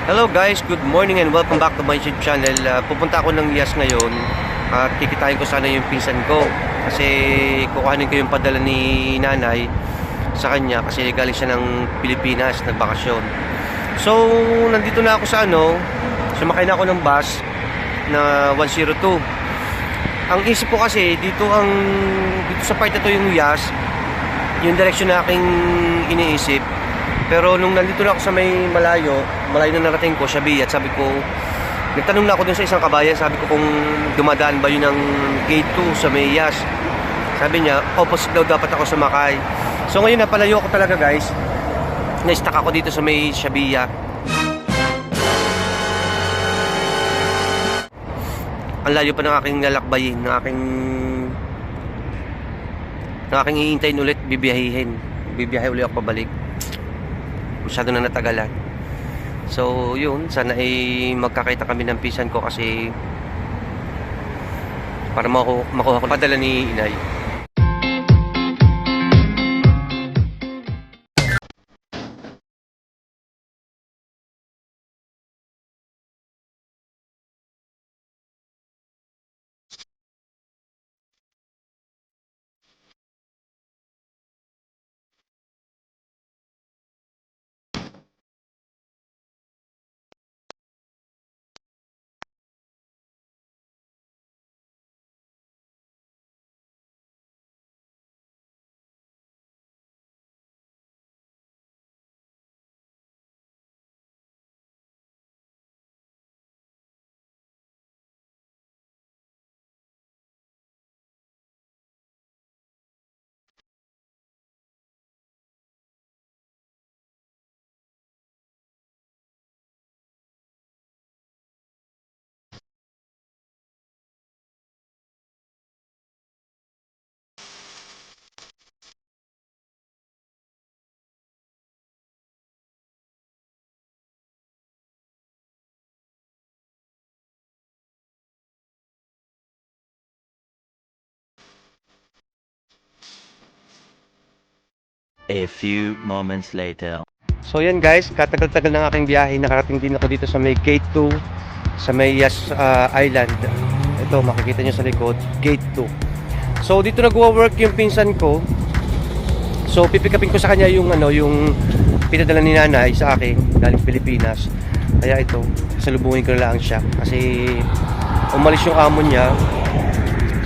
Hello guys, good morning and welcome back to my YouTube channel. Pupunta ako ng Yas ngayon at kikitain ko sana yung pinsan ko kasi kukuhanin ko yung padala ni nanay sa kanya kasi galing siya ng Pilipinas, nagbakasyon. So, nandito na ako sa sumakay na ako ng bus na 102. Ang isip ko kasi dito sa part na to yung Yas, yung direksyon na aking iniisip. Pero nung nandito na ako sa may malayo na narating ko, Shabi, at sabi ko, nagtanong na ako dun sa isang kabayan, sabi ko kung dumadaan ba yun ng gate 2 sa may Yas. Sabi niya, opposite daw dapat ako sumakay. So ngayon napalayo ako talaga guys, na-stuck ako dito sa may Shabiya. Ang layo pa ng aking lalakbayin, ng aking hihintayin ulit, bibiyahe ulit ako pabalik. Masyado na natagalan. So yun, sana ay magkakita kami ng pisan ko kasi para makuha ko padala ni inay. A few moments later. So yan guys, katagal-tagal ng aking biyahe, nakarating din ako dito sa may gate 2 sa may Yas Island. Ito makikita nyo sa likod, gate 2. So dito nagwo-work yung pinsan ko. So pipikapin ko sa kanya yung yung pinadala ni nanay sa akin galing Pilipinas. Kaya ito, salubungin ko na lang siya kasi umalis yung amo niya.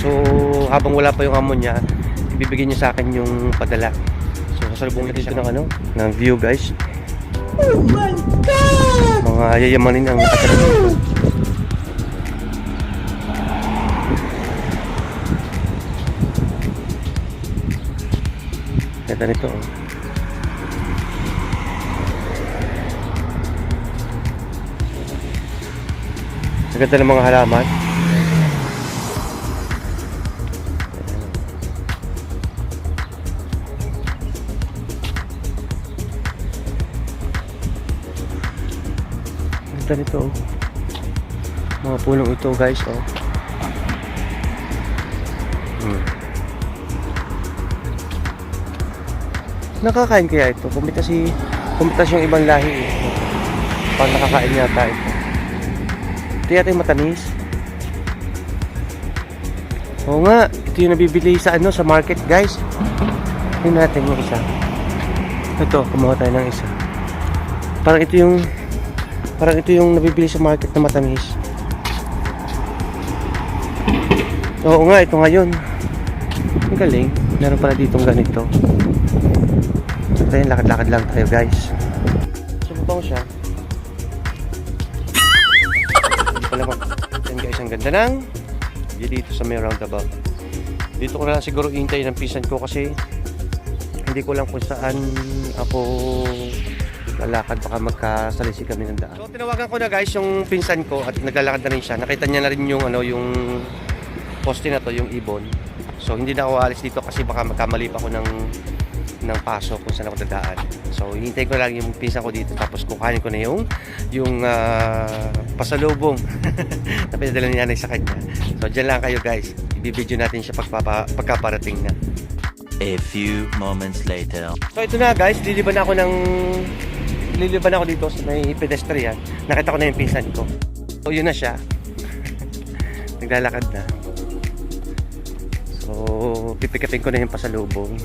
So habang wala pa yung amo niya, ibibigay niya sa akin yung padala. So sasalubungin natin siya ng view guys. Oh my God! Mga yayamanin ang nakatira dito. Ganda nito oh. Ang ganda ng mga halaman. Ang ganda nito oh. Mga punong ito guys oh. Nakakain kaya ito? Pumitas yung ibang lahi eh. Parang nakakain yata ito. Ito yata yung matamis. Oo nga, ito yung nabibili sa sa market guys. Tingnan natin yung isa. Ito, kumuha tayo ng isa. Parang ito yung nabibili sa market na matamis. Oo nga, ito ngayon. Ang galing. Meron pala ditong ganito. Tayo, lakad-lakad lang tayo guys. Sumubang siya. Hindi pala yan guys, ang ganda ng dito sa may roundabout. Dito ko na lang siguro hintay ng pisan ko kasi hindi ko lang kung saan ako lalakad, baka magkasalisi kami ng daan. So tinawagan ko na guys yung pinsan ko at naglalakad na rin siya. Nakita niya na rin yung yung poste na to, yung ibon. So hindi na ako alis dito kasi baka magkamali pa ako ng paso kung saan ako dadaan. So hinihintay ko lang yung pinsan ko dito tapos kukuhanin ko na yung pasalubong na pinadala ni nanay sa kanya. So dyan lang kayo guys, ibibideo natin siya pagkaparating na. A few moments later. So ito na guys, liliban ako ng nagliliban ako dito sa may pedestrian, nakita ko na yung pinsan ko. So yun na siya. Naglalakad na. So pipikapin ko na yung pasalubong.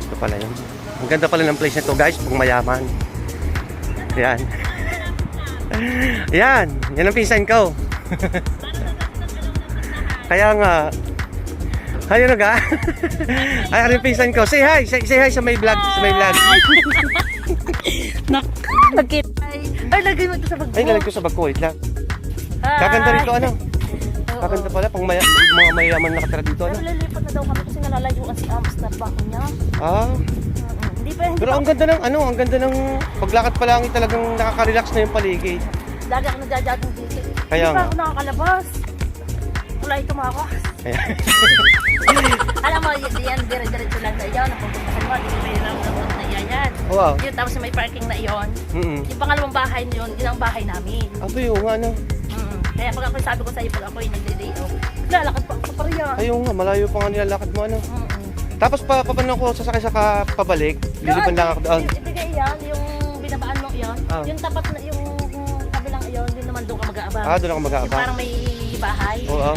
Ito pala yun. Ang ganda pala ng place na to guys, pang mayaman. Yan. Yan, yan ang pinsan ko. Kaya nga. Hayo na ga. Ay, ano yung pinsan ko? Say hi, say hi sa may vlog, sa may vlog. Nakita. Ay, lagay mo ito sa bag mo. Ay, nalag ko sa bag ko, wait lang. Hi. Kaganda rito ano? Oo. Kaganda pala, pang mga mayaman nakatira dito ano? Pero lilipat na daw kami kasi nalalayuan si Ams na bako niya. Ah, Hindi pa, hindi pero pa. ang ganda ng ano, ang ganda ng paglakad pa lang talagang nakaka-relax na yung paligid. Lagi ako nagja-jogging dito. Kaya Hindi pa nga. ako nakakalabas. Wala ito makas. Ayan. Alam mo, yan, dire-diretso lang na iyon. Napupuntahan mo, hindi may roundabout na yan. Wow. Yun, tapos may parking na iyon. Mm-mm. Yung pangalawang bahay na yun, yun ang bahay namin. Ito yung ano. Kaya pag ako sabi ko sa'yo, pag ako yung nagde-day off, lalakad pa ako sa Paria. Ayun nga, malayo pa nga nilalakad mo ano. Tapos paano ko sasakay sa pabalik, lilipan lang ako doon. Ibigay yan, yung binabaan mo yun. Ah. Yung tapat na, yung kabilang iyon, yun naman doon ka mag-aabang. Ah, doon ako Yung mag-aabang. parang may bahay. Oo.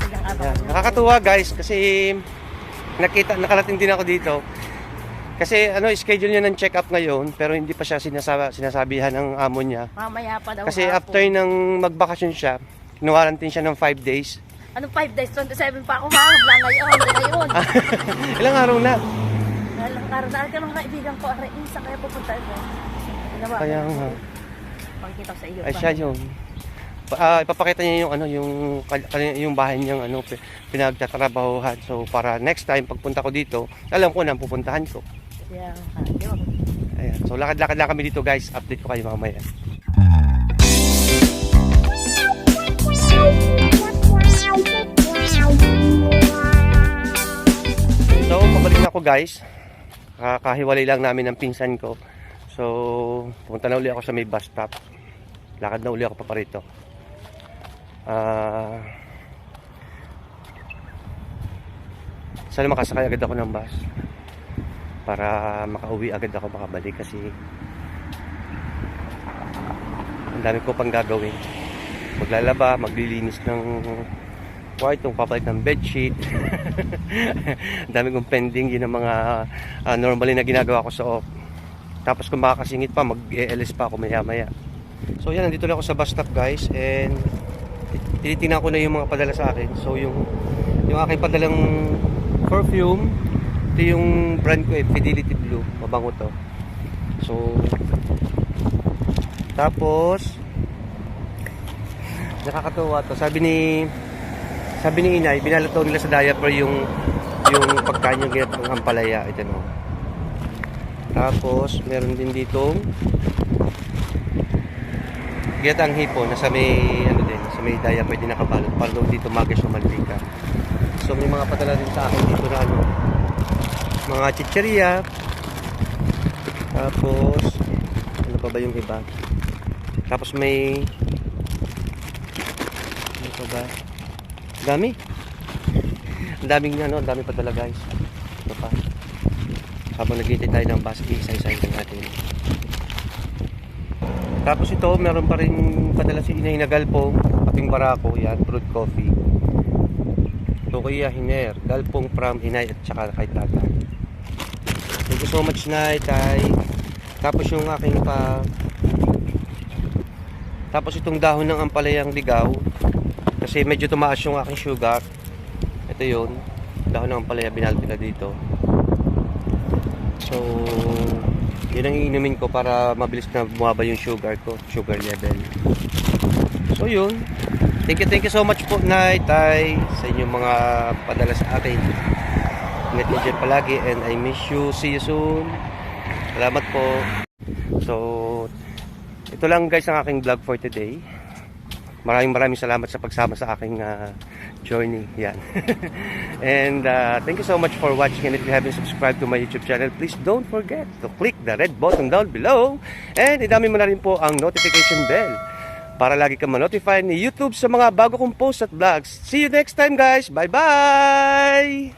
Silang abang. Yan. Nakakatuwa guys kasi nakarating din ako dito. Kasi ano, schedule niya ng check-up ngayon pero hindi pa siya sinasabihan ng amo niya. Mamaya pa daw Kasi hapon. after ng magbakasyon siya, kinuwarantin siya ng 5 days. Anong 5 days? 27 pa ako ha? Wala ngayon. Ngayon. Ilang araw na? Alam, araw-araw ka mga kaibigan ko. Aray, saan kaya pupunta ko? Ano ba? Kaya nga. Pagkita ko sa iyo. Ay siya yun. Ipapakita niya yung ano yung bahay niyang ano pinagtatrabahuhan. So para next time pagpunta ko dito, alam ko na ang pupuntahan ko. Yeah, yun. Ayan. So lakad-lakad lang kami dito guys. Update ko kayo mamaya. So pabalik na ako guys. Kakahiwalay lang namin ng pinsan ko. So pumunta na uli ako sa may bus stop. Lakad na uli ako pa rito. Sana makasakay agad ako ng bus para makauwi agad ako makabalik kasi ang dami ko pang gagawin. Maglalaba, maglilinis ng kwarto, papalit ng bedsheet. Ang dami kong pending, yun ang mga normally na ginagawa ko sa off. Tapos kung makakasingit pa, mag-ELS pa ako maya maya. So yan, nandito na ako sa bus stop guys and tinitingnan ko na yung mga padala sa akin. So yung aking padalang perfume, ito yung brand ko Fidelity Blue, mabango to. So tapos nakakatuwa to. Sabi ni inay, binalataw nila sa diaper yung pagkain yung ginatang ampalaya. Ito no. Tapos meron din ditong ginatang hipon na sa may ano din, sa may diaper din nakabalot para daw dito magas yung mantika. So may mga padala din sa akin dito na ano, mga chicheria. Tapos ano pa ba yung iba? Tapos may ano pa ba? Dami. Ang daming ano, ang dami padala guys. Ito pa. Habang naghihintay tayo ng bus, isa-isahin natin. Tapos ito, meron pa rin padala si Inay na galpong, kaping barako, yan, brewed coffee. Tokia Hiner, galpong from Inay at saka kay Tatay. Thank you so much, Nay, Tay. Tapos yung aking tapos itong dahon ng ampalayang ligaw, kasi medyo tumaas yung aking sugar. Ito yun, dahon ng ampalaya, binalpi na dito. So yun ang iinumin ko para mabilis na bumaba yung sugar ko, sugar level. So yun, thank you so much po Nay, Tay, sa inyong mga padala sa atin. Ingat niyo dyan palagi and I miss you, see you soon. Salamat po. So ito lang guys ang aking vlog for today. Maraming salamat sa pagsama sa aking journey. Yan. And thank you so much for watching. And if you haven't subscribed to my YouTube channel, please don't forget to click the red button down below. And idami mo na rin po ang notification bell para lagi ka ma-notify ni YouTube sa mga bago kong posts at vlogs. See you next time guys. Bye-bye!